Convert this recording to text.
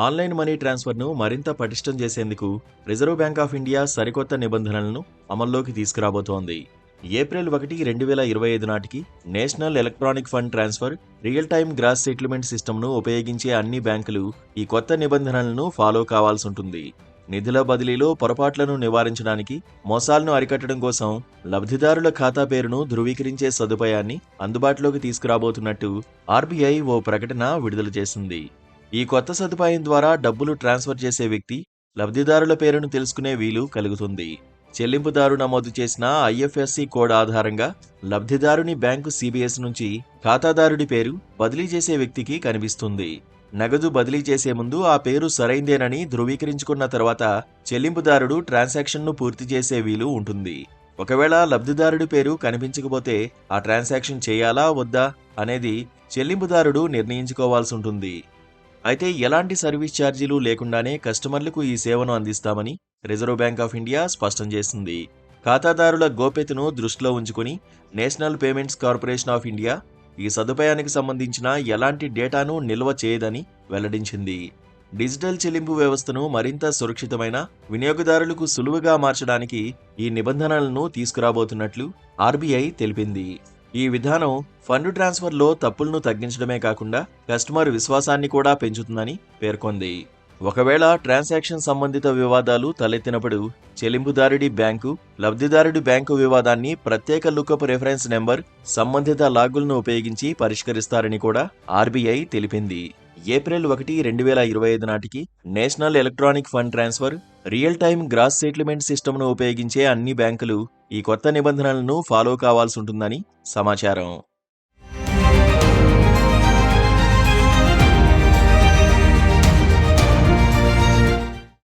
Online money ట్రాన్స్ఫర్ను మరింత పటిష్టం చేసేందుకు రిజర్వ్ బ్యాంక్ ఆఫ్ ఇండియా సరికొత్త నిబంధనలను అమల్లోకి తీసుకురాబోతోంది. ఏప్రిల్ 1, 2025 నాటికి national electronic fund transfer real time gross settlement సిస్టమ్ను ఉపయోగించే అన్ని బ్యాంకులు ఈ కొత్త నిబంధనలను ఫాలో కావాల్సుంటుంది. నిధుల బదిలీలో పొరపాట్లను నివారించడానికి, మోసాలను అరికట్టడం కోసం లబ్ధిదారుల ఖాతా పేరును ధృవీకరించే సదుపాయాన్ని అందుబాటులోకి తీసుకురాబోతున్నట్టు ఆర్బీఐ ఓ ప్రకటన విడుదల చేసింది. ఈ కొత్త సదుపాయం ద్వారా డబ్బులు ట్రాన్స్ఫర్ చేసే వ్యక్తి, లబ్ధిదారుల పేరును తెలుసుకునే వీలు కలుగుతుంది. చెల్లింపుదారు నమోదు చేసిన ఐఎఫ్ఎస్సి కోడ్ ఆధారంగా లబ్ధిదారుని బ్యాంకు సిబిఎస్ నుంచి ఖాతాదారుడి పేరు బదిలీ చేసే వ్యక్తికి కనిపిస్తుంది. నగదు బదిలీ చేసే ముందు ఆ పేరు సరైందేనని ధృవీకరించుకున్న తర్వాత చెల్లింపుదారుడు ట్రాన్సాక్షన్ను పూర్తి చేసే వీలు ఉంటుంది. ఒకవేళ లబ్ధిదారుడి పేరు కనిపించకపోతే ఆ ట్రాన్సాక్షన్ చేయాలా వద్దా అనేది చెల్లింపుదారుడు నిర్ణయించుకోవాల్సి ఉంటుంది. అయితే ఎలాంటి సర్వీస్ ఛార్జీలు లేకుండానే కస్టమర్లకు ఈ సేవను అందిస్తామని రిజర్వ్ బ్యాంక్ ఆఫ్ ఇండియా స్పష్టం చేసింది. ఖాతాదారుల గోప్యతను దృష్టిలో ఉంచుకుని national payments corporation of India ఈ సదుపాయానికి సంబంధించిన ఎలాంటి డేటాను నిల్వ చేయదని వెల్లడించింది. డిజిటల్ చెల్లింపు వ్యవస్థను మరింత సురక్షితమైన, వినియోగదారులకు సులువుగా మార్చడానికి ఈ నిబంధనలను తీసుకురాబోతున్నట్లు ఆర్బీఐ తెలిపింది. ఈ విధానం ఫండ్ ట్రాన్స్ఫర్లో తప్పులను తగ్గించడమే కాకుండా కస్టమర్ విశ్వాసాన్ని కూడా పెంచుతుందని పేర్కొంది. ఒకవేళ ట్రాన్సాక్షన్ సంబంధిత వివాదాలు తలెత్తినప్పుడు చెల్లింపుదారుడి బ్యాంకు, లబ్ధిదారుడి బ్యాంకు వివాదాన్ని ప్రత్యేక లుకప్ రిఫరెన్స్ నెంబర్, సంబంధిత లాగులను ఉపయోగించి పరిష్కరిస్తారని కూడా ఆర్బీఐ తెలిపింది. ఏప్రిల్ 1, 2025 నాటికి national electronic fund transfer real time gross settlement సిస్టమ్ను ఉపయోగించే అన్ని బ్యాంకులు ఈ కొత్త నిబంధనలను ఫాలో కావాల్సి ఉంటుందని సమాచారం.